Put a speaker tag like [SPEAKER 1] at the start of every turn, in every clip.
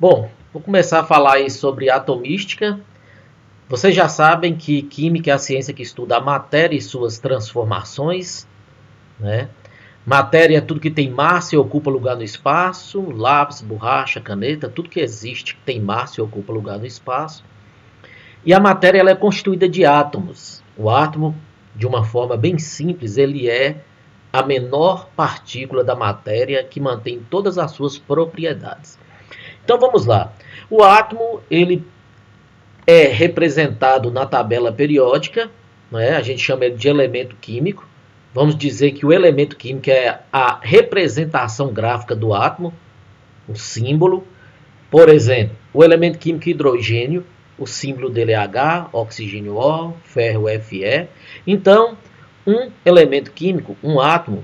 [SPEAKER 1] Bom, vou começar a falar aí sobre atomística. Vocês já sabem que química é a ciência que estuda a matéria e suas transformações, né? Matéria é tudo que tem massa e ocupa lugar no espaço, lápis, borracha, caneta, tudo que existe que tem massa e ocupa lugar no espaço. E a matéria ela é constituída de átomos. O átomo, de uma forma bem simples, ele é a menor partícula da matéria que mantém todas as suas propriedades. Então vamos lá. O átomo ele é representado na tabela periódica, né? A gente chama ele de elemento químico. Vamos dizer que o elemento químico é a representação gráfica do átomo, o símbolo. Por exemplo, o elemento químico hidrogênio, o símbolo dele é H, oxigênio O, ferro Fe. Então, um elemento químico, um átomo,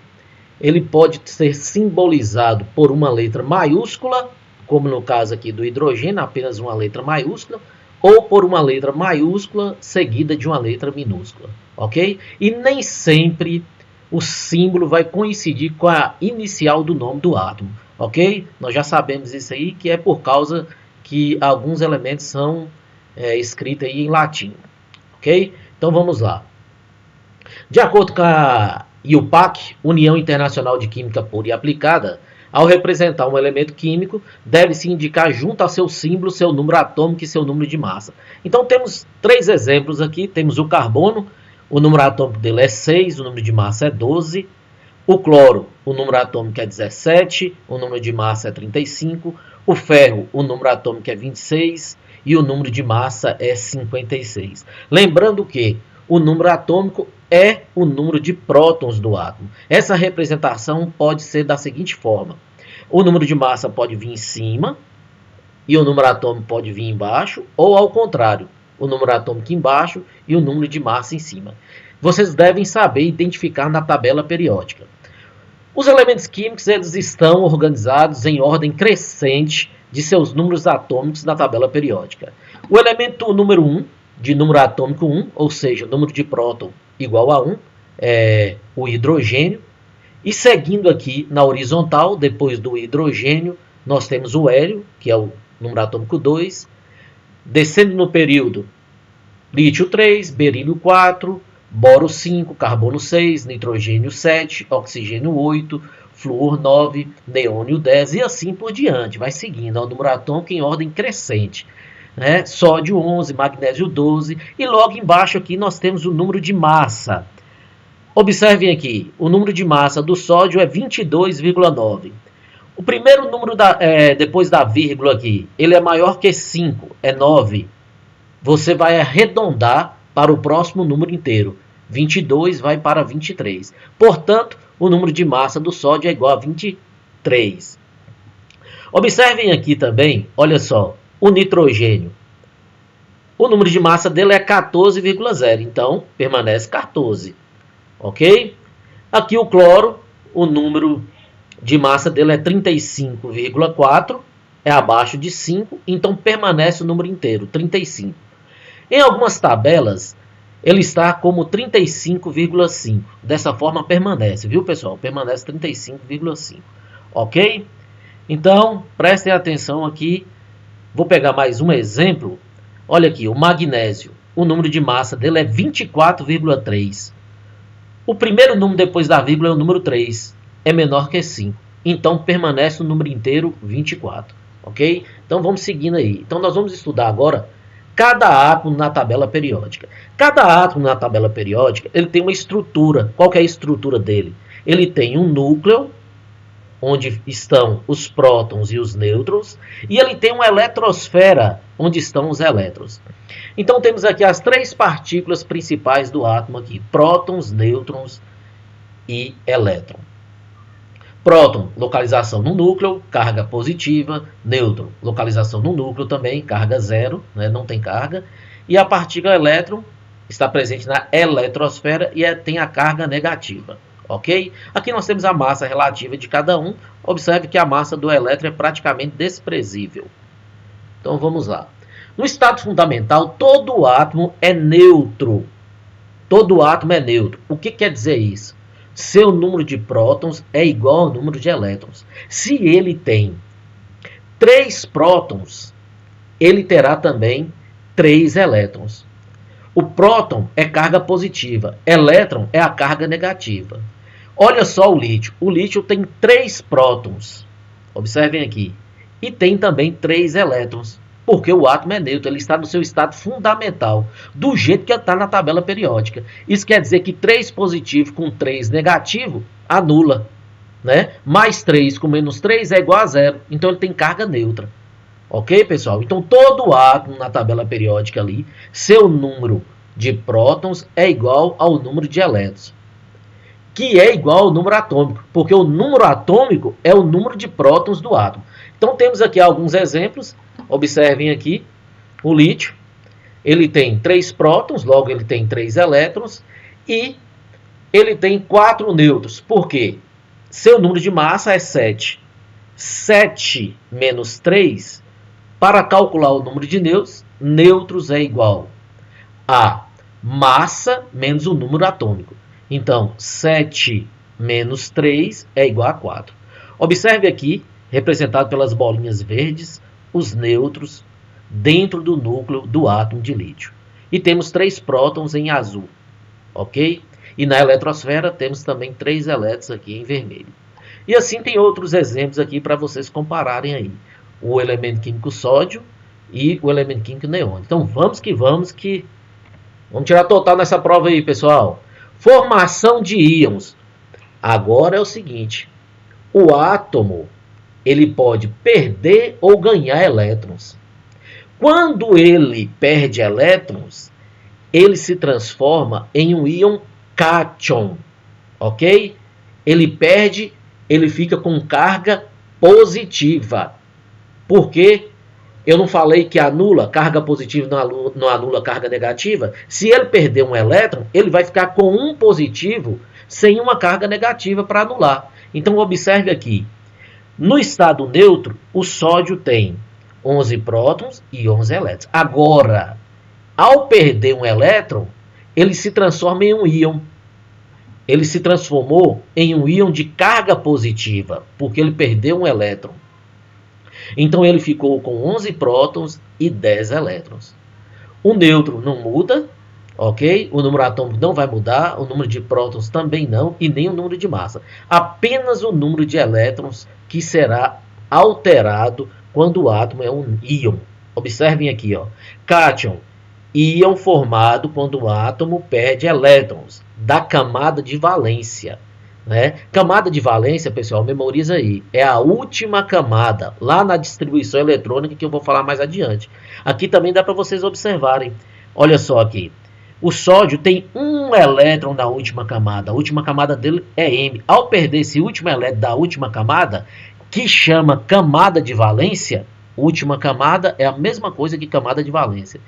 [SPEAKER 1] ele pode ser simbolizado por uma letra maiúscula, como no caso aqui do hidrogênio, apenas uma letra maiúscula, ou por uma letra maiúscula seguida de uma letra minúscula, ok? E nem sempre o símbolo vai coincidir com a inicial do nome do átomo, ok? Nós já sabemos isso aí, que é por causa que alguns elementos são escritos aí em latim, ok? Então vamos lá. De acordo com a IUPAC, União Internacional de Química Pura e Aplicada, ao representar um elemento químico, deve-se indicar junto ao seu símbolo, seu número atômico e seu número de massa. Então temos três exemplos aqui. Temos o carbono, o número atômico dele é 6, o número de massa é 12. O cloro, o número atômico é 17, o número de massa é 35. O ferro, o número atômico é 26 e o número de massa é 56. Lembrando que o número atômico é o número de prótons do átomo. Essa representação pode ser da seguinte forma. O número de massa pode vir em cima e o número atômico pode vir embaixo, ou ao contrário, o número atômico embaixo e o número de massa em cima. Vocês devem saber identificar na tabela periódica. Os elementos químicos eles estão organizados em ordem crescente de seus números atômicos na tabela periódica. O elemento número 1, de número atômico 1, ou seja, o número de próton igual a 1, é o hidrogênio. E seguindo aqui na horizontal, depois do hidrogênio, nós temos o hélio, que é o número atômico 2. Descendo no período, lítio 3, berílio 4, boro 5, carbono 6, nitrogênio 7, oxigênio 8, flúor 9, neônio 10 e assim por diante. Vai seguindo o número atômico em ordem crescente. Né? Sódio 11, magnésio 12 e logo embaixo aqui nós temos o número de massa. Observem aqui, o número de massa do sódio é 22,9. O primeiro número depois da vírgula aqui, ele é maior que 5, é 9. Você vai arredondar para o próximo número inteiro. 22 vai para 23. Portanto, o número de massa do sódio é igual a 23. Observem aqui também, olha só. O nitrogênio, o número de massa dele é 14,0, então permanece 14, ok? Aqui o cloro, o número de massa dele é 35,4, é abaixo de 5, então permanece o número inteiro, 35. Em algumas tabelas, ele está como 35,5, dessa forma permanece, viu pessoal? Permanece 35,5, ok? Então, prestem atenção aqui. Vou pegar mais um exemplo. Olha aqui, o magnésio. O número de massa dele é 24,3. O primeiro número depois da vírgula é o número 3. É menor que 5. Então, permanece o número inteiro 24. Ok? Então, vamos seguindo aí. Então, nós vamos estudar agora cada átomo na tabela periódica. Cada átomo na tabela periódica, ele tem uma estrutura. Qual que é a estrutura dele? Ele tem um núcleo, onde estão os prótons e os nêutrons, e ele tem uma eletrosfera, onde estão os elétrons. Então temos aqui as três partículas principais do átomo aqui, prótons, nêutrons e elétron. Próton, localização no núcleo, carga positiva. Nêutron, localização no núcleo também, carga zero, né, não tem carga. E a partícula elétron está presente na eletrosfera e tem a carga negativa. Ok? Aqui nós temos a massa relativa de cada um. Observe que a massa do elétron é praticamente desprezível. Então vamos lá. No estado fundamental, todo átomo é neutro. Todo átomo é neutro. O que quer dizer isso? Seu número de prótons é igual ao número de elétrons. Se ele tem 3 prótons, ele terá também 3 elétrons. O próton é carga positiva, elétron é a carga negativa. Olha só o lítio. O lítio tem 3 prótons. Observem aqui. E tem também 3 elétrons. Porque o átomo é neutro, ele está no seu estado fundamental, do jeito que está na tabela periódica. Isso quer dizer que 3 positivo com 3 negativo anula. Né? Mais 3 com menos 3 é igual a 0. Então ele tem carga neutra. Ok, pessoal? Então todo átomo na tabela periódica ali, seu número de prótons é igual ao número de elétrons, que é igual ao número atômico, porque o número atômico é o número de prótons do átomo. Então temos aqui alguns exemplos. Observem aqui, o lítio, ele tem 3 prótons, logo ele tem 3 elétrons, e ele tem 4 nêutrons. Por quê? Seu número de massa é 7. 7 menos 3, para calcular o número de nêutrons é igual a massa menos o número atômico. Então, 7 menos 3 é igual a 4. Observe aqui, representado pelas bolinhas verdes, os nêutrons dentro do núcleo do átomo de lítio. E temos 3 prótons em azul, ok? E na eletrosfera temos também 3 elétrons aqui em vermelho. E assim tem outros exemplos aqui para vocês compararem aí. O elemento químico sódio e o elemento químico neon. Então vamos que vamos tirar total nessa prova aí, pessoal. Formação de íons. Agora é o seguinte, o átomo ele pode perder ou ganhar elétrons. Quando ele perde elétrons, ele se transforma em um íon cátion, ok? Ele perde, ele fica com carga positiva. Por quê? Eu não falei que anula carga positiva, não anula carga negativa? Se ele perder um elétron, ele vai ficar com um positivo sem uma carga negativa para anular. Então observe aqui. No estado neutro, o sódio tem 11 prótons e 11 elétrons. Agora, ao perder um elétron, ele se transforma em um íon. Ele se transformou em um íon de carga positiva, porque ele perdeu um elétron. Então ele ficou com 11 prótons e 10 elétrons. O neutro não muda, ok? O número atômico não vai mudar, o número de prótons também não, e nem o número de massa. Apenas o número de elétrons que será alterado quando o átomo é um íon. Observem aqui, ó. Cátion, íon formado quando o átomo perde elétrons da camada de valência. Né? Camada de valência, pessoal, memoriza aí, é a última camada, lá na distribuição eletrônica que eu vou falar mais adiante. Aqui também dá para vocês observarem. Olha só aqui. O sódio tem um elétron na última camada. A última camada dele é M. Ao perder esse último elétron da última camada, que chama camada de valência, última camada é a mesma coisa que camada de valência.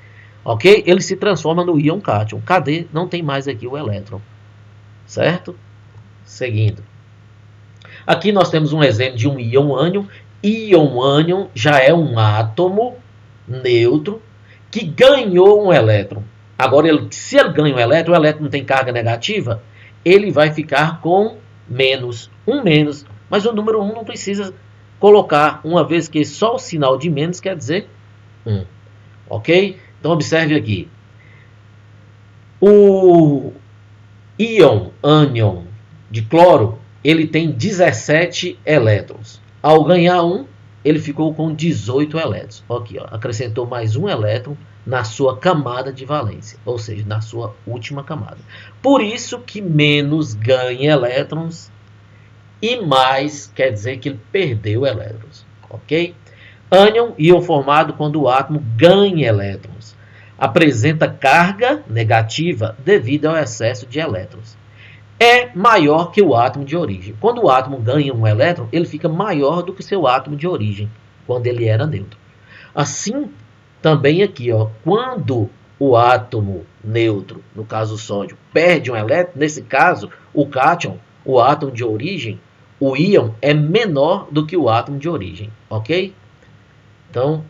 [SPEAKER 1] Ok? Ele se transforma no íon cátion. Cadê? Não tem mais aqui o elétron. Certo? Seguindo. Aqui nós temos um exemplo de um íon ânion. Íon ânion já é um átomo neutro que ganhou um elétron. Agora, se ele ganha um elétron, o elétron não tem carga negativa, ele vai ficar com menos, um menos. Mas o número 1 não precisa colocar, uma vez que só o sinal de menos quer dizer 1. Ok? Então, observe aqui. O íon ânion de cloro, ele tem 17 elétrons. Ao ganhar 1, ele ficou com 18 elétrons. Aqui, ó, acrescentou mais um elétron na sua camada de valência, ou seja, na sua última camada. Por isso que menos ganha elétrons e mais quer dizer que ele perdeu elétrons, ok? Ânion, íon formado quando o átomo ganha elétrons. Apresenta carga negativa devido ao excesso de elétrons. É maior que o átomo de origem. Quando o átomo ganha um elétron, ele fica maior do que seu átomo de origem, quando ele era neutro. Assim, também aqui, ó, quando o átomo neutro, no caso o sódio, perde um elétron, nesse caso, o cátion, o átomo de origem, o íon é menor do que o átomo de origem, ok? Então,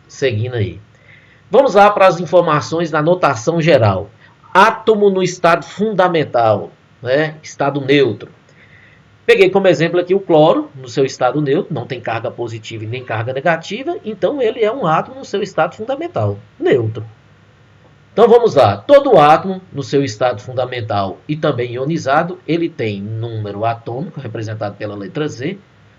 [SPEAKER 1] seguindo aí. Vamos lá para as informações da notação geral. Átomo no estado fundamental, né? Estado neutro. Peguei como exemplo aqui o cloro, no seu estado neutro, não tem carga positiva e nem carga negativa, então ele é um átomo no seu estado fundamental, neutro. Então vamos lá, todo átomo no seu estado fundamental e também ionizado, ele tem número atômico, representado pela letra Z,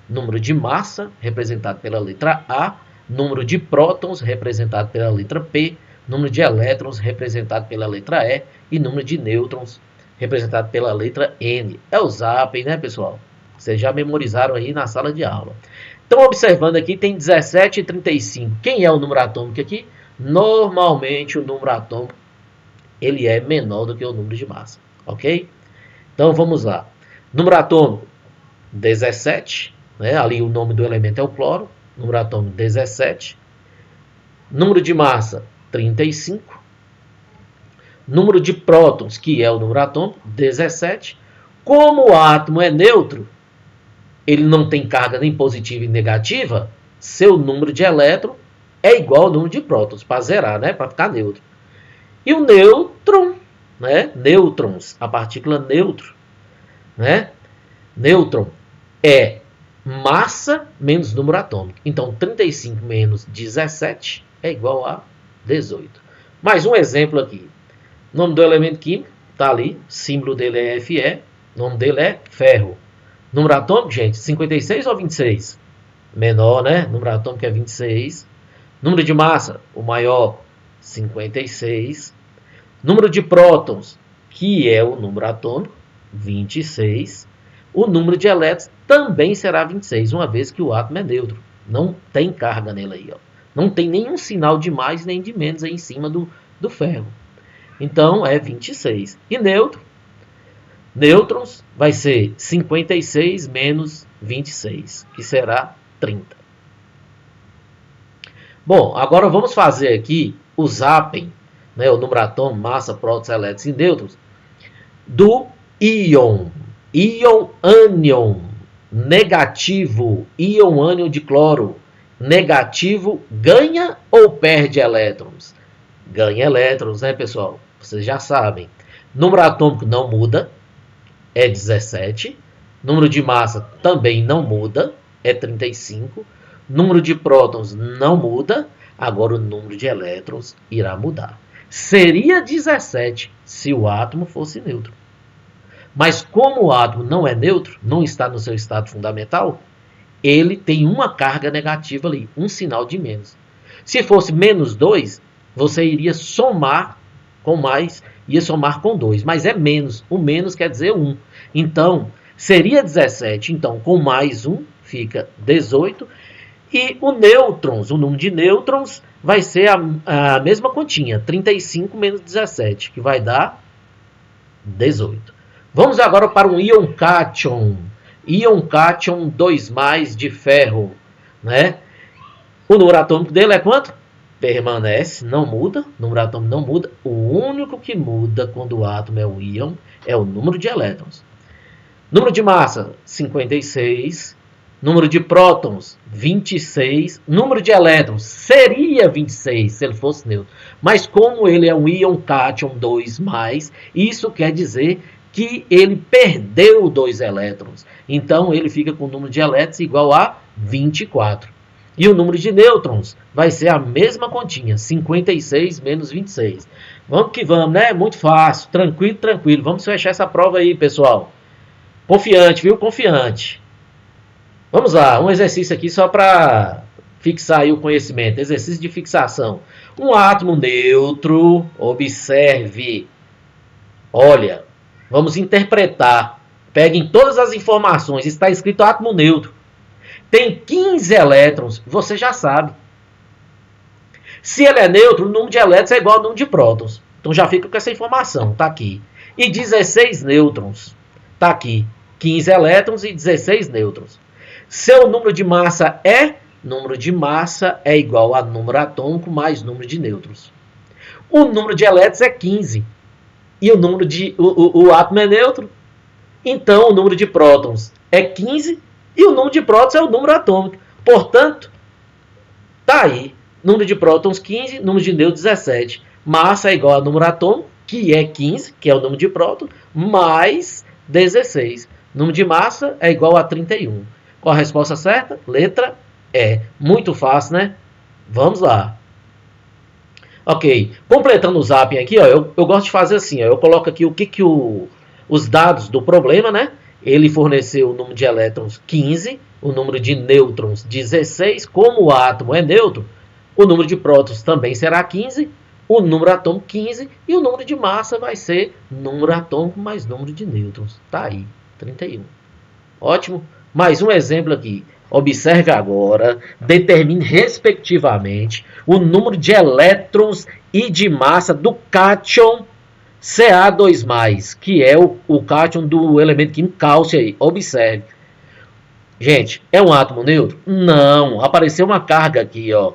[SPEAKER 1] número de massa, representado pela letra A, número de prótons, representado pela letra P, número de elétrons, representado pela letra E, e número de nêutrons, representado pela letra N. É o Zap, né, pessoal? Vocês já memorizaram aí na sala de aula. Então, observando aqui, tem 17 e 35. Quem é o número atômico aqui? Normalmente, o número atômico ele é menor do que o número de massa, ok? Então, vamos lá. Número atômico, 17. Né? Ali o nome do elemento é o cloro. Número atômico, 17. Número de massa, 35. Número de prótons, que é o número atômico, 17. Como o átomo é neutro, ele não tem carga nem positiva e negativa, seu número de elétron é igual ao número de prótons, para zerar, né? Para ficar neutro. E o nêutron, né? Nêutrons, a partícula neutro, né? Nêutron é massa menos número atômico. Então, 35 menos 17 é igual a 18. Mais um exemplo aqui. O nome do elemento químico está ali, o símbolo dele é Fe, o nome dele é ferro. Número atômico, gente, 56 ou 26? Menor, né? Número atômico é 26. Número de massa, o maior, 56. Número de prótons, que é o número atômico, 26. O número de elétrons também será 26, uma vez que o átomo é neutro. Não tem carga nele aí, ó. Não tem nenhum sinal de mais nem de menos aí em cima do ferro. Então, é 26. E neutro? Nêutrons vai ser 56 menos 26, que será 30. Bom, agora vamos fazer aqui o zapping, né, o número atômico, massa, prótons, elétrons e nêutrons, do íon. Íon ânion, negativo, íon ânion de cloro, negativo, ganha ou perde elétrons? Ganha elétrons, né, pessoal? Vocês já sabem. Número atômico não muda, é 17. Número de massa também não muda, é 35. Número de prótons não muda, agora o número de elétrons irá mudar. Seria 17 se o átomo fosse neutro. Mas como o átomo não é neutro, não está no seu estado fundamental, ele tem uma carga negativa ali, um sinal de menos. Se fosse menos 2, você iria somar com mais, ia somar com 2, mas é menos. O menos quer dizer 1. Então, seria 17. Então, com mais 1, fica 18. E o nêutrons, o número de nêutrons, vai ser a mesma continha, 35 menos 17, que vai dar 18. Vamos agora para um íon cátion. Íon cátion 2+ de ferro. Né? O número atômico dele é quanto? Permanece, não muda, o número atômico não muda. O único que muda quando o átomo é um íon é o número de elétrons. Número de massa, 56. Número de prótons, 26. Número de elétrons seria 26 se ele fosse neutro. Mas como ele é um íon cátion 2+, isso quer dizer que ele perdeu 2 elétrons. Então ele fica com o número de elétrons igual a 24. E o número de nêutrons vai ser a mesma continha, 56 menos 26. Vamos que vamos, né? Muito fácil, tranquilo, tranquilo. Vamos fechar essa prova aí, pessoal. Confiante, viu? Confiante. Vamos lá, um exercício aqui só para fixar aí o conhecimento. Exercício de fixação. Um átomo neutro, observe. Olha, vamos interpretar. Peguem todas as informações, está escrito átomo neutro. Tem 15 elétrons, você já sabe. Se ele é neutro, o número de elétrons é igual ao número de prótons. Então já fica com essa informação, está aqui. E 16 nêutrons, está aqui. 15 elétrons e 16 nêutrons. Seu número de massa é? Número de massa é igual a número atômico mais número de nêutrons. O número de elétrons é 15. E o número de o átomo é neutro. Então o número de prótons é 15. E o número de prótons é o número atômico. Portanto, tá aí. Número de prótons 15, número de nêutrons 17. Massa é igual a número atômico, que é 15, que é o número de prótons, mais 16. Número de massa é igual a 31. Qual a resposta certa? Letra E. Muito fácil, né? Vamos lá. Ok. Completando o zapping aqui, ó, eu gosto de fazer assim. Ó, eu coloco aqui os dados do problema, né? Ele forneceu o número de elétrons 15, o número de nêutrons 16. Como o átomo é neutro, o número de prótons também será 15, o número atômico 15 e o número de massa vai ser número atômico mais número de nêutrons. Tá aí, 31. Ótimo. Mais um exemplo aqui. Observe agora, determine respectivamente o número de elétrons e de massa do cátion Ca2+, que é o cátion do elemento químico cálcio aí. Observe. Gente, é um átomo neutro? Não. Apareceu uma carga aqui, ó.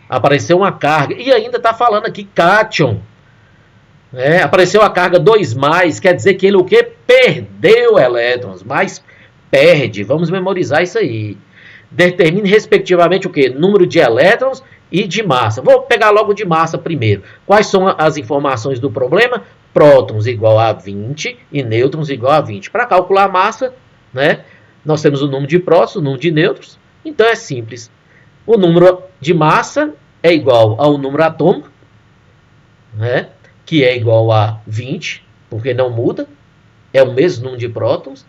[SPEAKER 1] Apareceu uma carga. E ainda está falando aqui cátion. Apareceu a carga 2+, quer dizer que ele o quê? Perdeu elétrons, mas perde. Vamos memorizar isso aí. Determine respectivamente o quê? Número de elétrons e de massa. Vou pegar logo de massa primeiro. Quais são as informações do problema? Prótons igual a 20 e nêutrons igual a 20. Para calcular a massa, né, nós temos o número de prótons, o número de nêutrons. Então é simples. O número de massa é igual ao número atômico, né, que é igual a 20, porque não muda. É o mesmo número de prótons.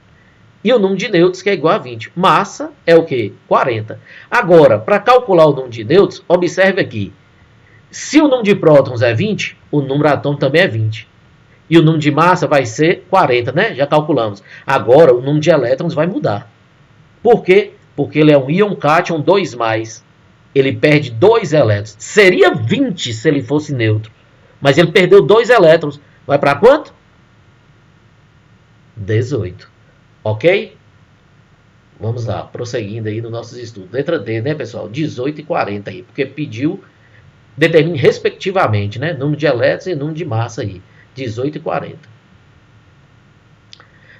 [SPEAKER 1] E o número de nêutrons, que é igual a 20. Massa é o quê? 40. Agora, para calcular o número de nêutrons, observe aqui. Se o número de prótons é 20, o número atômico também é 20. E o número de massa vai ser 40, né? Já calculamos. Agora, o número de elétrons vai mudar. Por quê? Porque ele é um íon cátion 2+. Ele perde 2 elétrons. Seria 20 se ele fosse neutro. Mas ele perdeu 2 elétrons. Vai para quanto? 18. Ok? Vamos lá, prosseguindo aí nos nossos estudos. Letra D, né, pessoal? 18 e 40 aí. Porque pediu, determine respectivamente, né? Número de elétrons e número de massa aí. 18 e 40.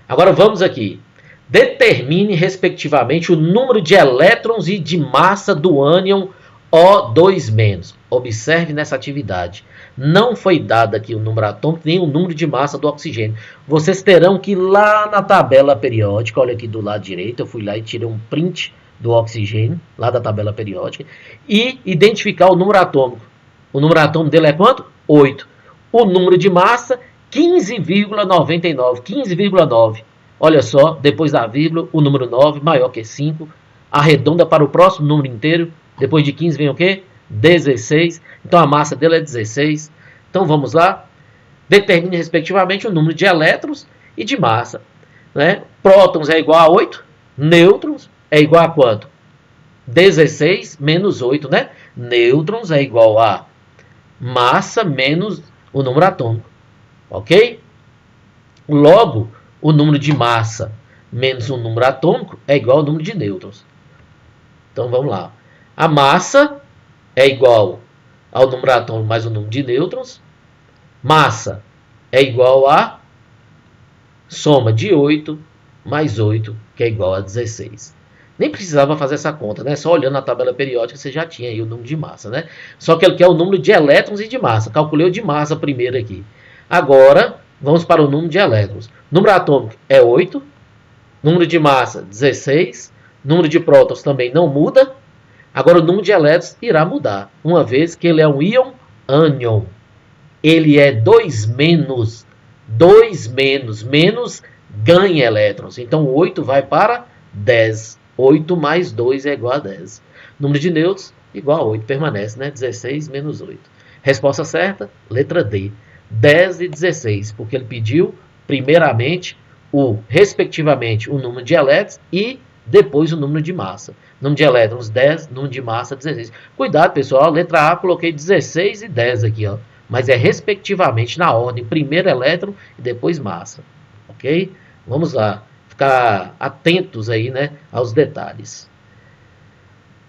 [SPEAKER 1] Agora vamos aqui. Determine respectivamente o número de elétrons e de massa do ânion O2-. Observe nessa atividade. Não foi dado aqui o número atômico nem o número de massa do oxigênio. Vocês terão que ir lá na tabela periódica, olha aqui do lado direito, eu fui lá e tirei um print do oxigênio, lá da tabela periódica, e identificar o número atômico. O número atômico dele é quanto? 8. O número de massa, 15,99. 15,9. Olha só, depois da vírgula, o número 9, maior que 5. Arredonda para o próximo número inteiro. Depois de 15 vem o quê? 16. Então a massa dele é 16. Então vamos lá. Determine respectivamente o número de elétrons e de massa. Né? Prótons é igual a 8. Nêutrons é igual a quanto? 16 menos 8, né? Nêutrons é igual a massa menos o número atômico. Ok? Logo, o número de massa menos o número atômico é igual ao número de nêutrons. Então vamos lá. A massa é igual ao número atômico mais o número de nêutrons. Massa é igual a soma de 8 mais 8, que é igual a 16. Nem precisava fazer essa conta, né? Só olhando a tabela periódica você já tinha aí o número de massa, né? Só que ele quer o número de elétrons e de massa. Calculei o de massa primeiro aqui. Agora, vamos para o número de elétrons. Número atômico é 8. Número de massa, 16. Número de prótons também não muda. Agora, o número de elétrons irá mudar, uma vez que ele é um íon ânion. Ele é 2-. 2-. Menos ganha elétrons. Então, 8 vai para 10. 8 mais 2 é igual a 10. Número de nêutrons, igual a 8. Permanece, né? 16 menos 8. Resposta certa, letra D. 10 e 16, porque ele pediu, primeiramente, respectivamente, o número de elétrons e depois o número de massa. Número de elétrons, 10, número de massa, 16. Cuidado, pessoal, letra A, coloquei 16 e 10 aqui, ó. Mas é respectivamente na ordem, primeiro elétron e depois massa. Ok? Vamos lá. Ficar atentos aí, né, aos detalhes.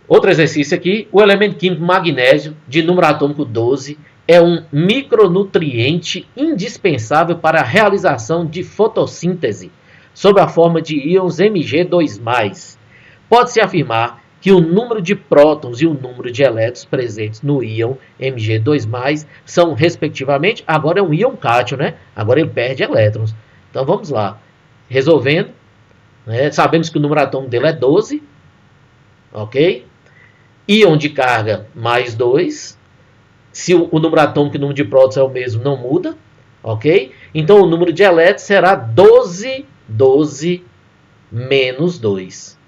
[SPEAKER 1] Outro exercício aqui. O elemento químico magnésio, de número atômico 12, é um micronutriente indispensável para a realização de fotossíntese, sob a forma de íons Mg2+. Pode-se afirmar que o número de prótons e o número de elétrons presentes no íon Mg2+, são, respectivamente, agora é um íon cátion, né? Agora ele perde elétrons. Então vamos lá. Resolvendo, né? Sabemos que o número atômico dele é 12, ok? Íon de carga mais 2. Se o número atômico e o número de prótons é o mesmo, não muda, ok? Então o número de elétrons será 12 menos 2,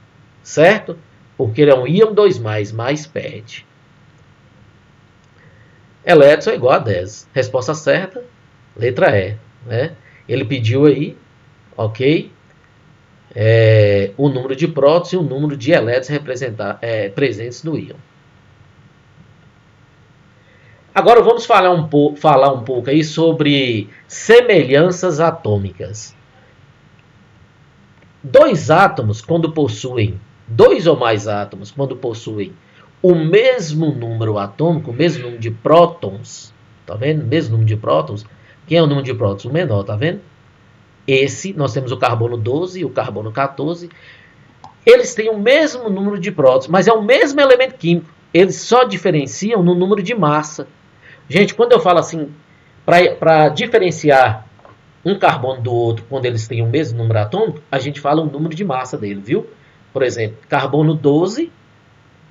[SPEAKER 1] certo? Porque ele é um íon 2+, mais perde. Elétrons é igual a 10. Resposta certa, letra E, né? Ele pediu aí, ok? O número de prótons e o número de elétrons presentes no íon. Agora vamos falar um pouco aí sobre semelhanças atômicas. Dois ou mais átomos, quando possuem o mesmo número atômico, o mesmo número de prótons, tá vendo? Mesmo número de prótons. Quem é o número de prótons? O menor, tá vendo? Nós temos o carbono 12 e o carbono 14. Eles têm o mesmo número de prótons, mas é o mesmo elemento químico. Eles só diferenciam no número de massa. Gente, quando eu falo assim, para diferenciar um carbono do outro, quando eles têm o mesmo número atômico, a gente fala o número de massa dele, viu? Por exemplo, carbono 12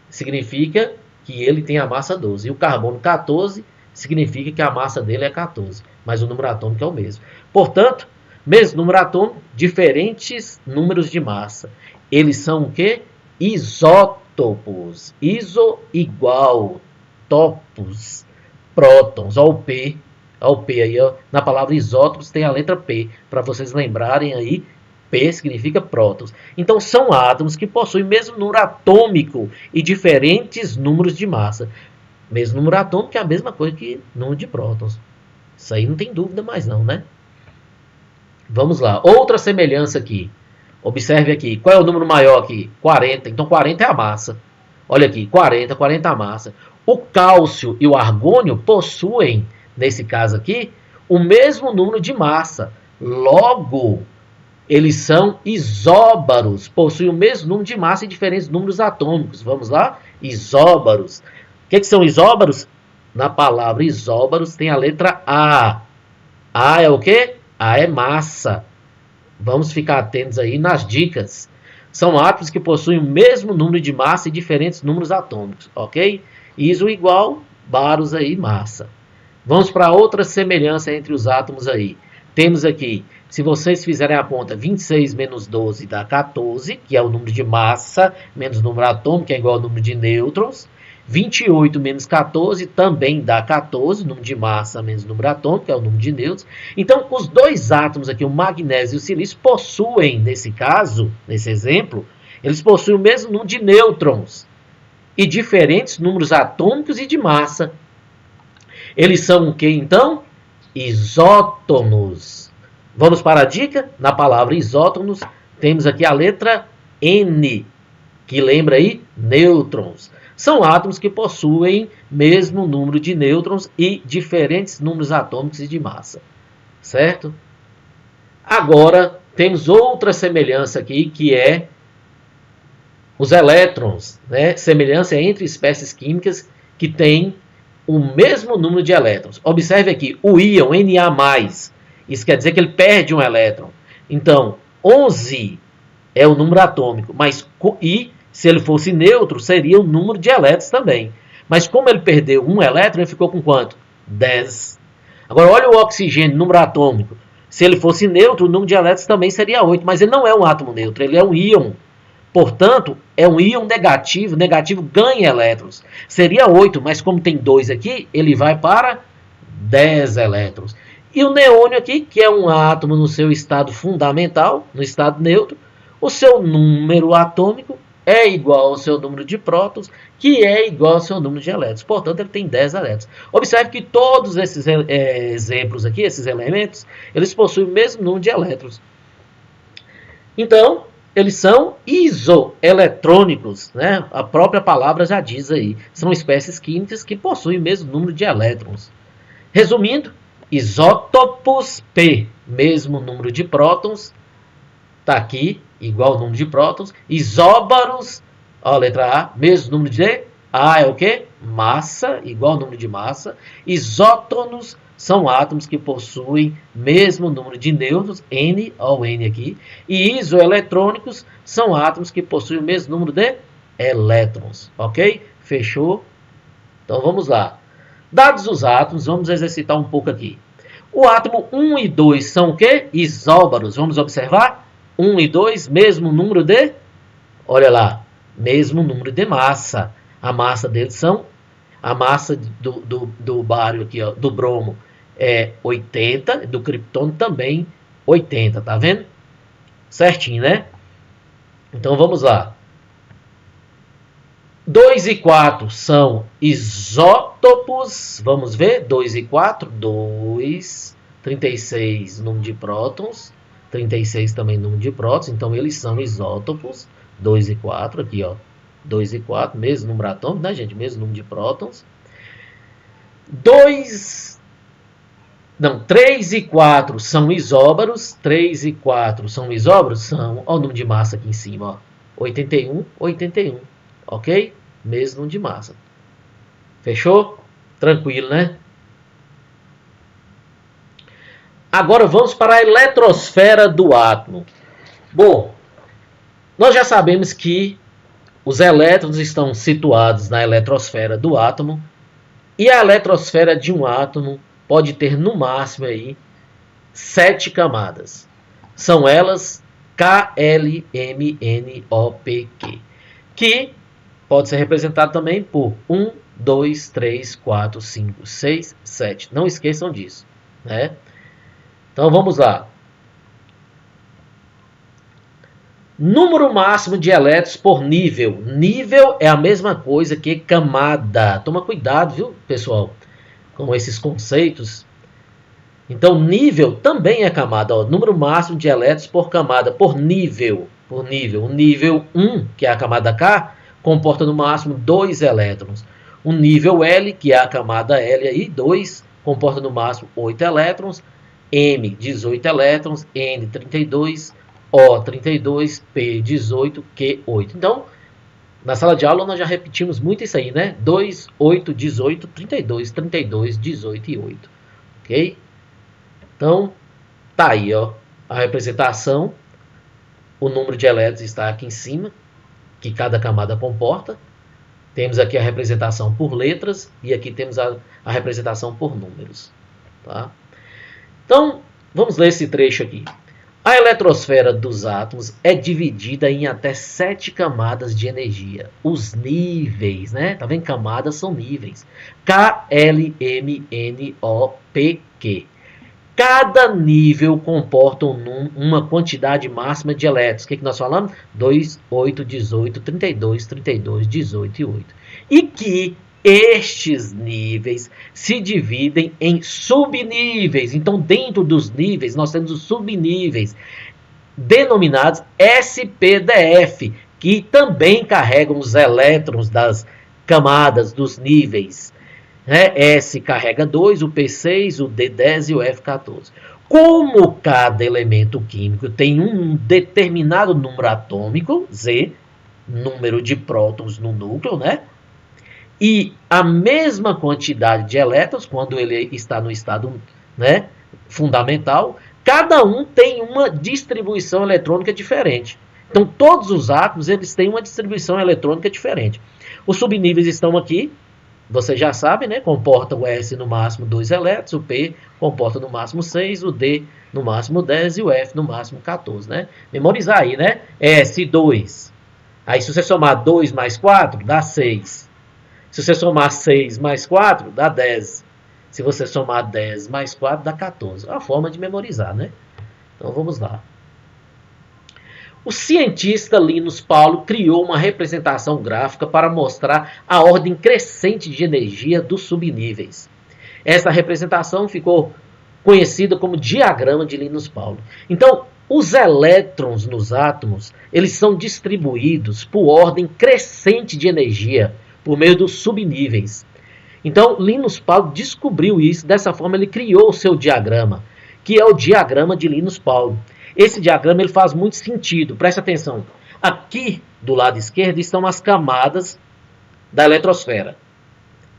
[SPEAKER 1] significa que ele tem a massa 12. E o carbono 14 significa que a massa dele é 14. Mas o número atômico é o mesmo. Portanto, mesmo número atômico, diferentes números de massa. Eles são o quê? Isótopos. Iso igual. Topos. Prótons. Olha o P. Olha o P aí, ó. Na palavra isótopos tem a letra P. Para vocês lembrarem aí, P significa prótons. Então são átomos que possuem o mesmo número atômico e diferentes números de massa. Mesmo número atômico é a mesma coisa que número de prótons. Isso aí não tem dúvida mais não, né? Vamos lá. Outra semelhança aqui. Observe aqui. Qual é o número maior aqui? 40. Então 40 é a massa. Olha aqui. 40 é a massa. O cálcio e o argônio possuem, nesse caso aqui, o mesmo número de massa. Logo, eles são isóbaros. Possuem o mesmo número de massa e diferentes números atômicos. Vamos lá? Isóbaros. O que são isóbaros? Na palavra isóbaros tem a letra A. A é o quê? A é massa. Vamos ficar atentos aí nas dicas. São átomos que possuem o mesmo número de massa e diferentes números atômicos, ok? Iso igual, baros aí, massa. Vamos para outra semelhança entre os átomos aí. Temos aqui, se vocês fizerem a conta, 26 menos 12 dá 14, que é o número de massa, menos o número atômico, que é igual ao número de nêutrons. 28 menos 14 também dá 14, número de massa menos número atômico, que é o número de nêutrons. Então, os dois átomos aqui, o magnésio e o silício, possuem, nesse caso, nesse exemplo, eles possuem o mesmo número de nêutrons e diferentes números atômicos e de massa. Eles são o que, então? Isótonos. Vamos para a dica? Na palavra isótonos, temos aqui a letra N, que lembra aí? Nêutrons. São átomos que possuem mesmo número de nêutrons e diferentes números atômicos e de massa. Certo? Agora, temos outra semelhança aqui, que é os elétrons. Né? Semelhança entre espécies químicas que têm o mesmo número de elétrons. Observe aqui, o íon Na+, isso quer dizer que ele perde um elétron. Então, 11 é o número atômico, se ele fosse neutro, seria o número de elétrons também. Mas como ele perdeu um elétron, ele ficou com quanto? 10. Agora, olha o oxigênio, número atômico. Se ele fosse neutro, o número de elétrons também seria 8. Mas ele não é um átomo neutro, ele é um íon. Portanto, é um íon negativo. Negativo ganha elétrons. Seria 8, mas como tem 2 aqui, ele vai para 10 elétrons. E o neônio aqui, que é um átomo no seu estado fundamental, no estado neutro, o seu número atômico é igual ao seu número de prótons, que é igual ao seu número de elétrons. Portanto, ele tem 10 elétrons. Observe que todos esses exemplos aqui, esses elementos, eles possuem o mesmo número de elétrons. Então, eles são isoeletrônicos, né? A própria palavra já diz aí. São espécies químicas que possuem o mesmo número de elétrons. Resumindo, isótopos P, mesmo número de prótons, está aqui, igual ao número de prótons. Isóbaros, ó, letra A, mesmo número de A é o quê? Massa, igual ao número de massa. Isótonos são átomos que possuem mesmo número de nêutrons, N, ó o N aqui, e isoeletrônicos são átomos que possuem o mesmo número de elétrons, ok? Fechou? Então vamos lá. Dados os átomos, vamos exercitar um pouco aqui. O átomo 1 e 2 são o quê? Isóbaros. Vamos observar? 1 e 2, mesmo número de... Olha lá, mesmo número de massa. A massa deles são... A massa do bário aqui, ó, do bromo, é 80, do criptônio também 80, tá vendo? Certinho, né? Então vamos lá. 2 e 4 são isótopos. Vamos ver? 2 e 4. 2, 36 número de prótons. 36 também número de prótons. Então eles são isótopos. 2 e 4 aqui, ó. 2 e 4, mesmo número atômico, né, gente? Mesmo número de prótons. 3 e 4 são isóbaros. 3 e 4 são isóbaros? São. Olha o número de massa aqui em cima, ó. 81, 81. Ok? Mesmo número de massa. Fechou? Tranquilo, né? Agora vamos para a eletrosfera do átomo. Bom, nós já sabemos que os elétrons estão situados na eletrosfera do átomo e a eletrosfera de um átomo pode ter no máximo aí 7 camadas. São elas K, L, M, N, O, P, Q, que pode ser representado também por 1, 2, 3, 4, 5, 6, 7. Não esqueçam disso, né? Então vamos lá. Número máximo de elétrons por nível. Nível é a mesma coisa que camada. Toma cuidado, viu, pessoal, com esses conceitos. Então, nível também é camada. Ó, número máximo de elétrons por camada, por nível. Por nível. O nível 1, que é a camada K, comporta no máximo 2 elétrons. O nível L, que é a camada L, aí, 2, comporta no máximo 8 elétrons. M, 18 elétrons. N, 32 O, 32, P, 18, Q, 8. Então, na sala de aula nós já repetimos muito isso aí, né? 2, 8, 18, 32, 32, 18 e 8. Ok? Então, tá aí, ó, a representação. O número de elétrons está aqui em cima, que cada camada comporta. Temos aqui a representação por letras e aqui temos a representação por números. Tá? Então, vamos ler esse trecho aqui. A eletrosfera dos átomos é dividida em até 7 camadas de energia. Os níveis, né? Tá vendo? Camadas são níveis. K, L, M, N, O, P, Q. Cada nível comporta uma quantidade máxima de elétrons. O que nós falamos? 2, 8, 18, 32, 32, 18 e 8. E que estes níveis se dividem em subníveis. Então, dentro dos níveis, nós temos os subníveis, denominados SPDF, que também carregam os elétrons das camadas dos níveis. S carrega 2, o P6, o D10 e o F14. Como cada elemento químico tem um determinado número atômico, Z, número de prótons no núcleo, né? E a mesma quantidade de elétrons, quando ele está no estado, né, fundamental, cada um tem uma distribuição eletrônica diferente. Então, todos os átomos eles têm uma distribuição eletrônica diferente. Os subníveis estão aqui, você já sabe, né? Comporta o S no máximo 2 elétrons, o P comporta no máximo 6, o D no máximo 10 e o F no máximo 14, né? Memorizar aí, né? S2. Aí, se você somar 2 mais 4, dá 6. Se você somar 6 mais 4, dá 10. Se você somar 10 mais 4, dá 14. É uma forma de memorizar, né? Então, vamos lá. O cientista Linus Pauling criou uma representação gráfica para mostrar a ordem crescente de energia dos subníveis. Essa representação ficou conhecida como diagrama de Linus Pauling. Então, os elétrons nos átomos, eles são distribuídos por ordem crescente de energia, por meio dos subníveis. Então, Linus Pauling descobriu isso, dessa forma ele criou o seu diagrama, que é o diagrama de Linus Pauling. Esse diagrama ele faz muito sentido, preste atenção. Aqui, do lado esquerdo, estão as camadas da eletrosfera.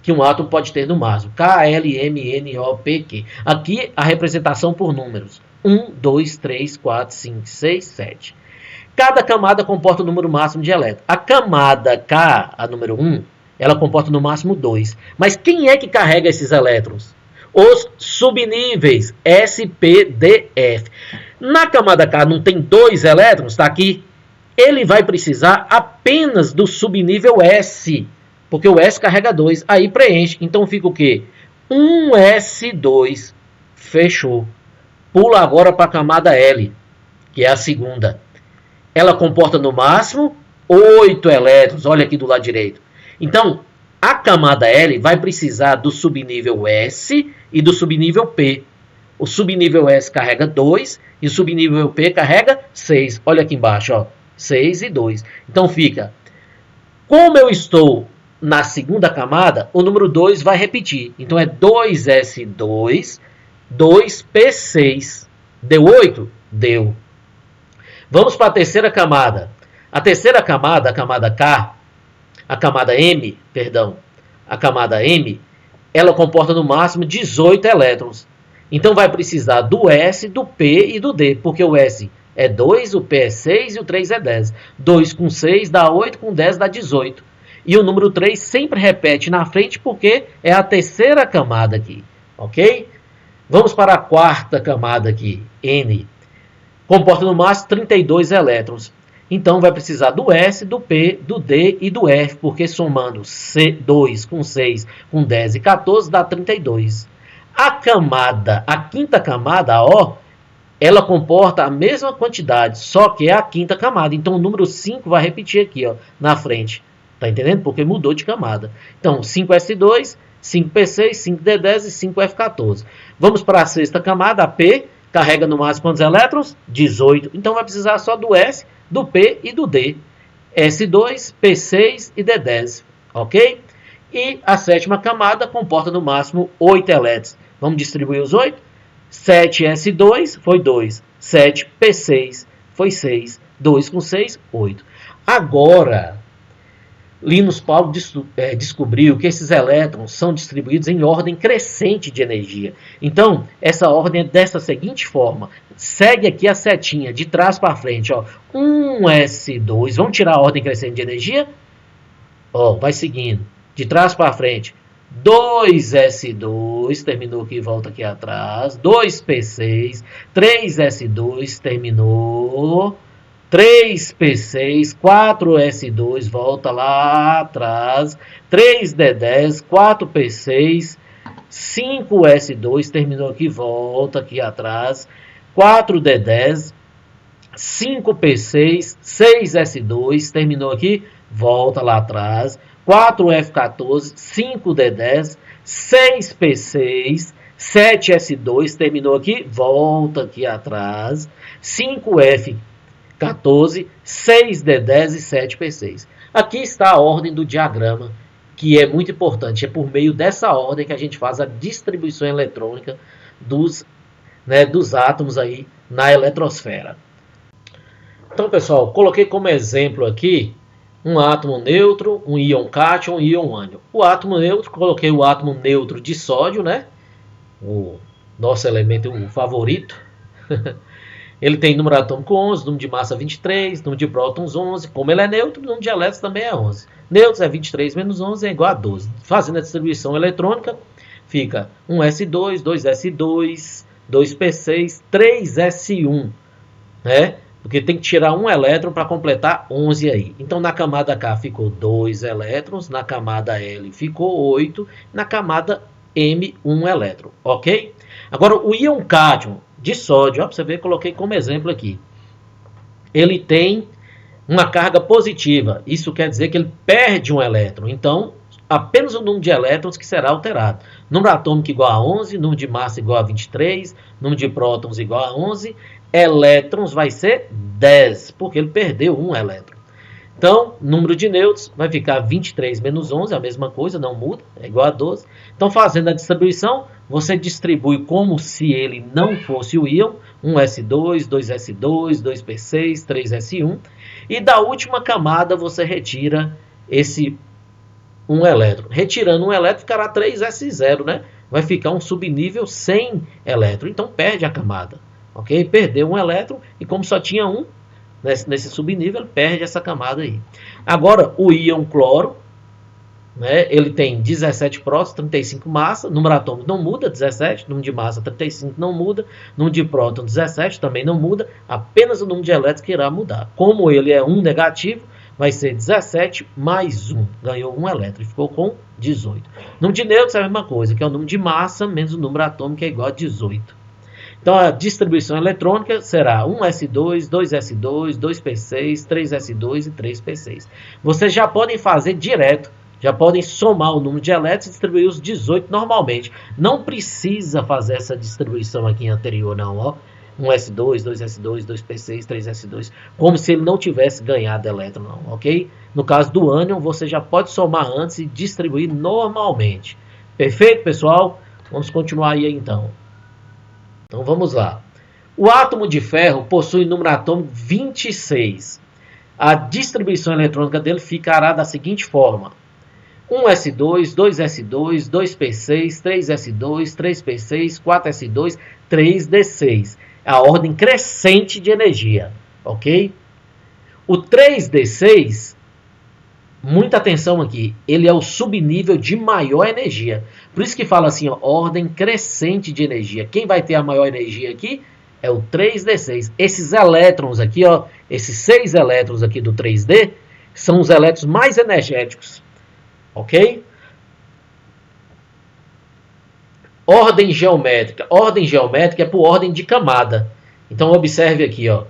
[SPEAKER 1] que um átomo pode ter no máximo. K, L, M, N, O, P, Q. Aqui a representação por números. 1, 2, 3, 4, 5, 6, 7. Cada camada comporta o número máximo de elétrons. A camada K, a número 1, ela comporta no máximo 2. Mas quem é que carrega esses elétrons? Os subníveis S, P, D, F. Na camada K não tem 2 elétrons, está aqui. Ele vai precisar apenas do subnível S, porque o S carrega 2. Aí preenche. Então fica o quê? 1S2. Fechou. Pula agora para a camada L, que é a segunda. Ela comporta no máximo 8 elétrons. Olha aqui do lado direito. Então, a camada L vai precisar do subnível S e do subnível P. O subnível S carrega 2 e o subnível P carrega 6. Olha aqui embaixo, ó, 6 e 2. Então fica, como eu estou na segunda camada, o número 2 vai repetir. Então é 2S2, 2P6. Deu 8? Deu. Vamos para a terceira camada. A terceira camada, a camada K, a camada M, perdão, a camada M, ela comporta no máximo 18 elétrons. Então vai precisar do S, do P e do D, porque o S é 2, o P é 6 e o 3 é 10. 2 com 6 dá 8, com 10 dá 18. E o número 3 sempre repete na frente porque é a terceira camada aqui, ok? Vamos para a quarta camada aqui, N. Comporta no máximo 32 elétrons. Então vai precisar do S, do P, do D e do F, porque somando 2 com 6, com 10 e 14 dá 32. A quinta camada, a O, ela comporta a mesma quantidade, só que é a quinta camada. Então o número 5 vai repetir aqui, ó, na frente. Tá entendendo? Porque mudou de camada. Então 5S2, 5P6, 5D10 e 5F14. Vamos para a sexta camada, a P. Carrega no máximo quantos elétrons? 18. Então vai precisar só do S, do P e do D. S2, P6 e D10. Ok? E a sétima camada comporta no máximo 8 elétrons. Vamos distribuir os 8? 7S2 foi 2. 7P6 foi 6. 2 com 6, 8. Agora, Linus Pauling descobriu que esses elétrons são distribuídos em ordem crescente de energia. Então, essa ordem é dessa seguinte forma. Segue aqui a setinha, de trás para frente. Ó. 1S2, vamos tirar a ordem crescente de energia? Ó, vai seguindo, de trás para frente. 2S2, terminou aqui, volta aqui atrás. 2P6, 3S2, terminou. 3P6, 4S2, volta lá atrás, 3D10, 4P6, 5S2, terminou aqui, volta aqui atrás, 4D10, 5P6, 6S2, terminou aqui, volta lá atrás, 4F14, 5D10, 6P6, 7S2, terminou aqui, volta aqui atrás, 5F14, 6D10 e 7P6. Aqui está a ordem do diagrama, que é muito importante. É por meio dessa ordem que a gente faz a distribuição eletrônica dos átomos aí na eletrosfera. Então, pessoal, coloquei como exemplo aqui um átomo neutro, um íon cátion e um íon ânion. O átomo neutro, coloquei o átomo neutro de sódio, né? O nosso elemento favorito. Ele tem número atômico 11, número de massa 23, número de prótons 11. Como ele é neutro, o número de elétrons também é 11. Neutros é 23 menos 11 é igual a 12. Fazendo a distribuição eletrônica, fica 1S2, 2S2, 2P6, 3S1. Né? Porque tem que tirar um elétron para completar 11 aí. Então, na camada K ficou 2 elétrons, na camada L ficou 8, na camada M, 1 elétron. Ok? Agora, o íon cátion de sódio, ó, pra você ver, coloquei como exemplo aqui. Ele tem uma carga positiva. Isso quer dizer que ele perde um elétron. Então, apenas o número de elétrons que será alterado. Número atômico igual a 11, número de massa igual a 23, número de prótons igual a 11, elétrons vai ser 10, porque ele perdeu um elétron. Então, número de nêutrons vai ficar 23 menos 11, a mesma coisa, não muda, é igual a 12. Então, fazendo a distribuição, você distribui como se ele não fosse o íon, 1S2, 2S2, 2P6, 3S1. E da última camada você retira esse um elétron. Retirando um elétron, ficará 3s0, né? Vai ficar um subnível sem elétron. Então, perde a camada. Ok? Perdeu um elétron e como só tinha um nesse subnível, ele perde essa camada aí. Agora, o íon cloro, né, ele tem 17 prótons, 35 massa, número atômico não muda, 17, número de massa 35 não muda, número de próton 17 também não muda, apenas o número de elétrons que irá mudar. Como ele é 1 negativo, vai ser 17 mais 1, ganhou 1 elétron, ficou com 18. Número de nêutrons é a mesma coisa, que é o número de massa menos o número atômico, que é igual a 18. Então, a distribuição eletrônica será 1s2, 2s2, 2p6, 3s2 e 3p6. Vocês já podem fazer direto, já podem somar o número de elétrons e distribuir os 18 normalmente. Não precisa fazer essa distribuição aqui anterior, não. Ó. 1s2, 2s2, 2p6, 3s2, como se ele não tivesse ganhado elétron, não, ok? No caso do ânion, você já pode somar antes e distribuir normalmente. Perfeito, pessoal? Vamos continuar aí, então. Então vamos lá. O átomo de ferro possui número atômico 26. A distribuição eletrônica dele ficará da seguinte forma: 1s2, 2s2, 2p6, 3s2, 3p6, 4s2, 3d6. A ordem crescente de energia, ok? O 3d6, muita atenção aqui, ele é o subnível de maior energia. Por isso que fala assim, ó, ordem crescente de energia. Quem vai ter a maior energia aqui é o 3d6. Esses elétrons aqui, ó, esses 6 elétrons aqui do 3d, são os elétrons mais energéticos. Ok? Ordem geométrica. Ordem geométrica é por ordem de camada. Então, observe aqui, ó.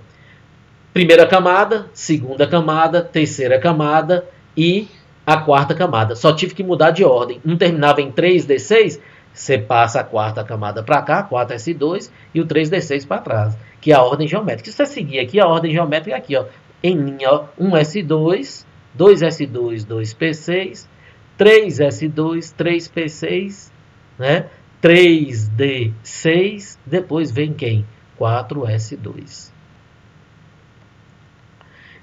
[SPEAKER 1] Primeira camada, segunda camada, terceira camada e a quarta camada. Só tive que mudar de ordem. Um terminava em 3d6, você passa a quarta camada para cá, 4s2, e o 3d6 para trás, que é a ordem geométrica. Se você seguir aqui, a ordem geométrica é aqui, ó, em linha, ó, 1s2, 2s2, 2p6, 3s2, 3p6, né? 3d6, depois vem quem? 4s2.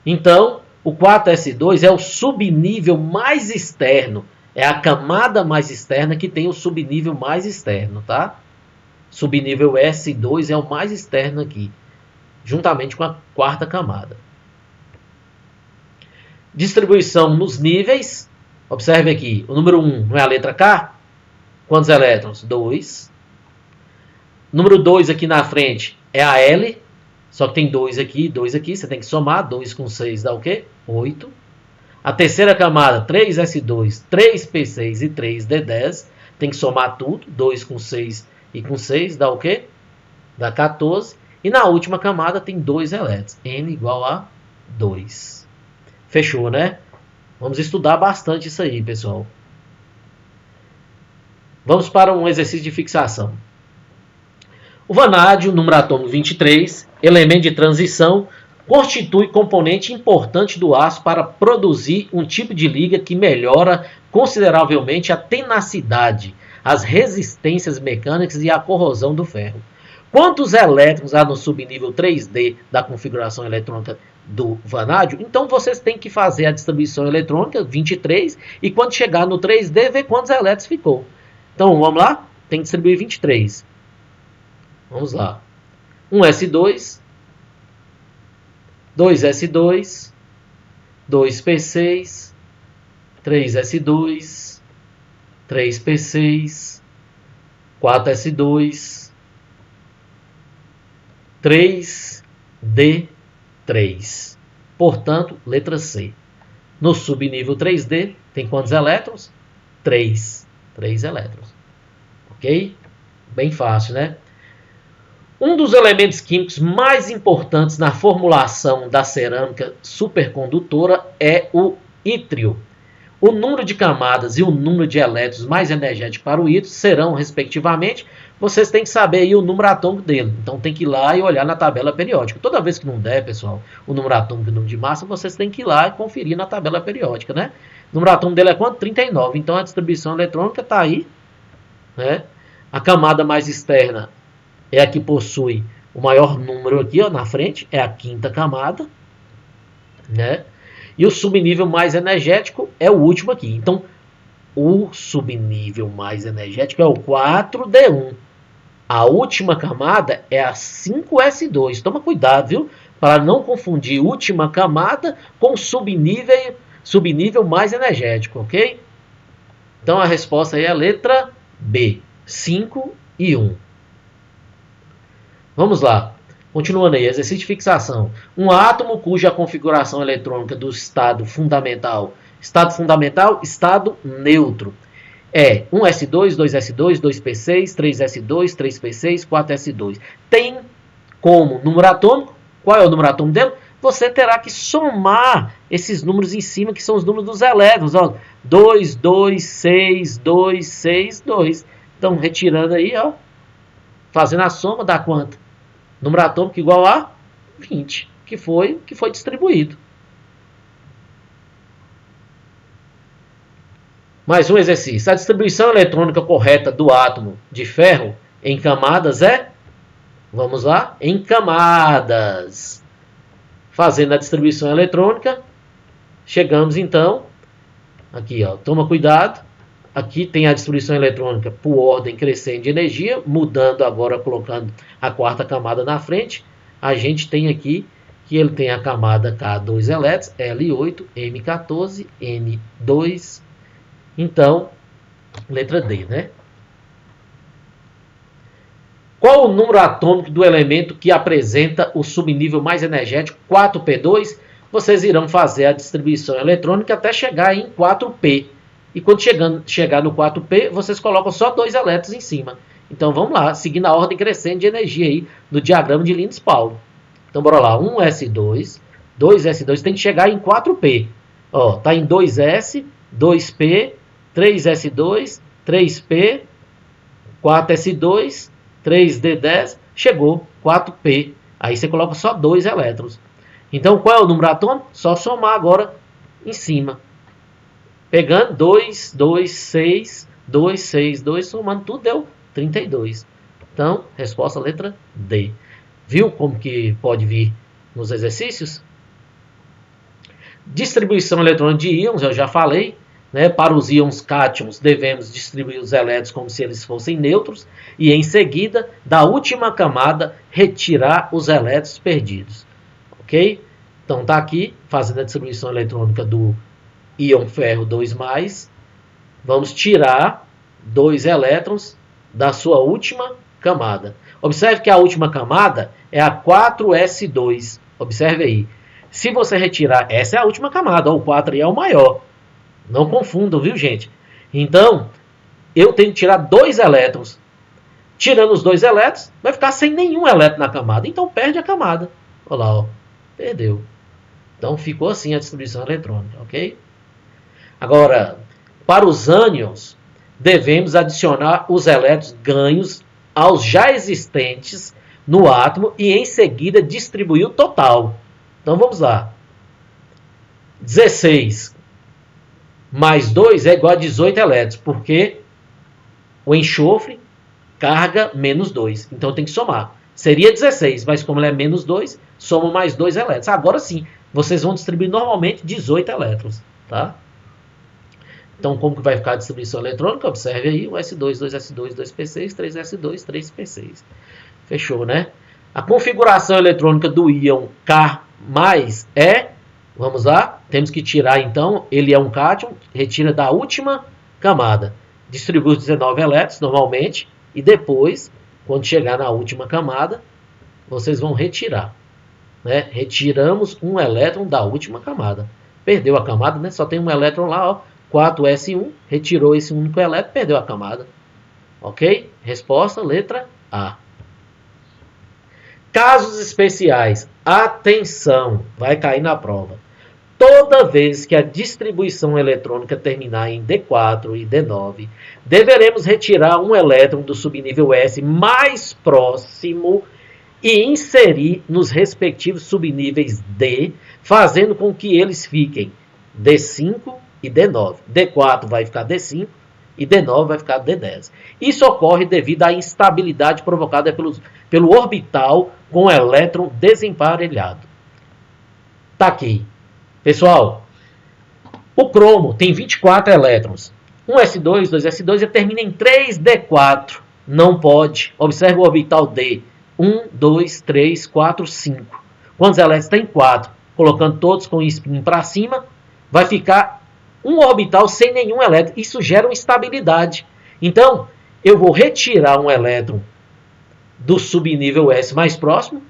[SPEAKER 1] Então, o 4s2 é o subnível mais externo, é a camada mais externa que tem o subnível mais externo, tá? Subnível S2 é o mais externo aqui, juntamente com a quarta camada. Distribuição nos níveis, observe aqui, o número 1 não é a letra K? Quantos elétrons? 2. Número 2 aqui na frente é a L, só que tem 2 aqui, você tem que somar, 2 com 6 dá o quê? 8. A terceira camada, 3s2, 3p6 e 3d10, tem que somar tudo, 2 com 6 e com 6 dá o quê? Dá 14. E na última camada tem 2 elétrons, N igual a 2. Fechou, né? Vamos estudar bastante isso aí, pessoal. Vamos para um exercício de fixação. O vanádio, número atômico 23, elemento de transição, constitui componente importante do aço para produzir um tipo de liga que melhora consideravelmente a tenacidade, as resistências mecânicas e a corrosão do ferro. Quantos elétrons há no subnível 3D da configuração eletrônica do vanádio? Então vocês têm que fazer a distribuição eletrônica, 23, e quando chegar no 3D, ver quantos elétrons ficou. Então vamos lá? Tem que distribuir 23. Vamos lá. 1s2, 2s2, 2p6, 3s2, 3p6, 4s2, 3d3. Portanto, letra C. No subnível 3D, tem quantos elétrons? 3 elétrons. Ok? Bem fácil, né? Um dos elementos químicos mais importantes na formulação da cerâmica supercondutora é o ítrio. O número de camadas e o número de elétrons mais energéticos para o ítrio serão, respectivamente, vocês têm que saber aí o número atômico dele. Então tem que ir lá e olhar na tabela periódica. Toda vez que não der, pessoal, o número atômico e o número de massa, vocês têm que ir lá e conferir na tabela periódica, né? O número atômico dele é quanto? 39. Então a distribuição eletrônica está aí, né? A camada mais externa é a que possui o maior número aqui, ó, na frente, é a quinta camada, né? E o subnível mais energético é o último aqui. Então, O subnível mais energético é o 4D1. A última camada é a 5S2. Toma cuidado, viu? Para não confundir última camada com subnível mais energético, ok? Então a resposta aí é a letra B, 5 e 1. Vamos lá. Continuando aí, exercício de fixação. Um átomo cuja configuração eletrônica do estado fundamental, estado neutro, é 1s2, 2s2, 2p6, 3s2, 3p6, 4s2. Tem como número atômico, qual é o número atômico dele? Você terá que somar esses números em cima, que são os números dos elétrons. Ó, 2, 2, 6, 2, 6, 2. Então, retirando aí, ó, fazendo a soma, dá quanto? Número atômico igual a 20, que foi distribuído. Mais um exercício. A distribuição eletrônica correta do átomo de ferro em camadas é? Vamos lá. Em camadas. Fazendo a distribuição eletrônica, chegamos então, aqui ó, toma cuidado, aqui tem a distribuição eletrônica por ordem crescente de energia, mudando agora, colocando a quarta camada na frente, a gente tem aqui que ele tem a camada K2 elétrons, L8, M14, N2, então, letra D, né? Qual o número atômico do elemento que apresenta o subnível mais energético, 4p2? Vocês irão fazer a distribuição eletrônica até chegar em 4p. E quando chegar no 4p, vocês colocam só 2 elétrons em cima. Então vamos lá, seguindo a ordem crescente de energia aí do diagrama de Linus-Pauling. Então bora lá, 1s2, 2s2 tem que chegar em 4p. Ó, tá em 2s, 2p, 3s2, 3p, 4s2, 3d10, chegou 4p. Aí você coloca só 2 elétrons. Então qual é o número atômico? Só somar agora em cima. Pegando 2, 2, 6, 2, 6, 2, somando tudo deu 32. Então, resposta letra D. Viu como que pode vir nos exercícios? Distribuição eletrônica de íons, eu já falei. Né? Para os íons cátions, devemos distribuir os elétrons como se eles fossem neutros. E em seguida, da última camada, retirar os elétrons perdidos. Ok? Então está aqui, fazendo a distribuição eletrônica do íon ferro 2+. Vamos tirar 2 elétrons da sua última camada. Observe que a última camada é a 4s2. Observe aí. Se você retirar, essa é a última camada, o 4 aí é o maior. Não confundam, viu, gente? Então, eu tenho que tirar 2 elétrons. Tirando os 2 elétrons, vai ficar sem nenhum elétron na camada. Então, perde a camada. Olha lá, ó. Perdeu. Então, ficou assim a distribuição eletrônica, ok? Agora, para os ânions, devemos adicionar os elétrons ganhos aos já existentes no átomo e, em seguida, distribuir o total. Então, vamos lá. 16 mais 2 é igual a 18 elétrons, porque o enxofre carga menos 2. Então tem que somar. Seria 16, mas como ele é menos 2, soma mais 2 elétrons. Agora sim, vocês vão distribuir normalmente 18 elétrons. Tá? Então como que vai ficar a distribuição eletrônica? Observe aí o S2, 2S2, 2P6, 3S2, 3P6. Fechou, né? A configuração eletrônica do íon K+ é... Vamos lá, temos que tirar então, ele é um cátion, retira da última camada. Distribui os 19 elétrons normalmente e depois, quando chegar na última camada, vocês vão retirar. Né? Retiramos um elétron da última camada. Perdeu a camada, né? Só tem um elétron lá, ó, 4s1, retirou esse único elétron, perdeu a camada. Ok? Resposta, letra A. Casos especiais. Atenção, vai cair na prova. Toda vez que a distribuição eletrônica terminar em D4 e D9, deveremos retirar um elétron do subnível S mais próximo e inserir nos respectivos subníveis D, fazendo com que eles fiquem D5 e D9. D4 vai ficar D5 e D9 vai ficar D10. Isso ocorre devido à instabilidade provocada pelo orbital com elétron desemparelhado. Tá aqui. Pessoal, o cromo tem 24 elétrons. 1s2, 2s2 e termina em 3d4. Não pode. Observe o orbital D. 1, 2, 3, 4, 5. Quantos elétrons tem? 4. Colocando todos com spin para cima, vai ficar um orbital sem nenhum elétron. Isso gera uma instabilidade. Então, eu vou retirar um elétron do subnível S mais próximo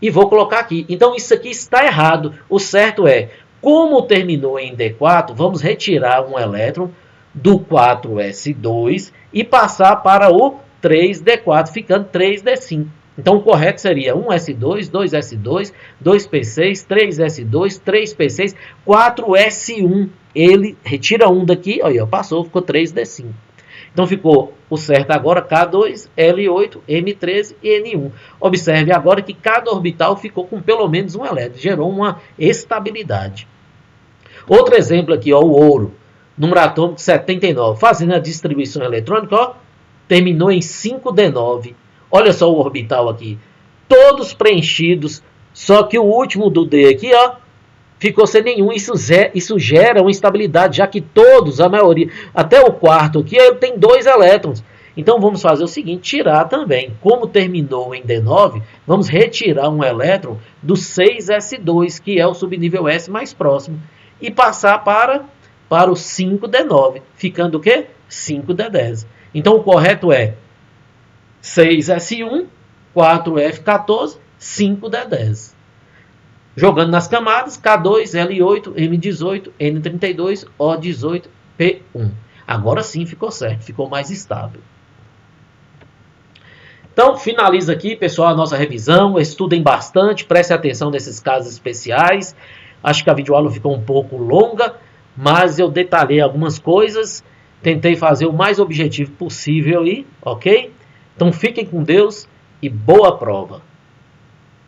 [SPEAKER 1] e vou colocar aqui. Então, isso aqui está errado. O certo é, como terminou em D4, vamos retirar um elétron do 4s2 e passar para o 3d4, ficando 3d5. Então, o correto seria 1s2, 2s2, 2p6, 3s2, 3p6, 4s1. Ele retira um daqui, olha, passou, ficou 3d5. Então, ficou o certo agora K2, L8, M13 e N1. Observe agora que cada orbital ficou com pelo menos um elétron, gerou uma estabilidade. Outro exemplo aqui, ó, o ouro, número atômico 79, fazendo a distribuição eletrônica, ó, terminou em 5d9. Olha só o orbital aqui, todos preenchidos, só que o último do D aqui, ó, ficou sem nenhum. Isso gera uma instabilidade, já que todos, a maioria, até o quarto aqui, ele tem 2 elétrons. Então vamos fazer o seguinte, tirar também. Como terminou em D9, vamos retirar um elétron do 6s2, que é o subnível S mais próximo, e passar para o 5d9, ficando o quê? 5d10. Então o correto é 6s1, 4f14, 5d10. Jogando nas camadas, K2, L8, M18, N32, O18, P1. Agora sim ficou certo, ficou mais estável. Então, finaliza aqui, pessoal, a nossa revisão. Estudem bastante, prestem atenção nesses casos especiais. Acho que a videoaula ficou um pouco longa, mas eu detalhei algumas coisas. Tentei fazer o mais objetivo possível aí, ok? Então, fiquem com Deus e boa prova.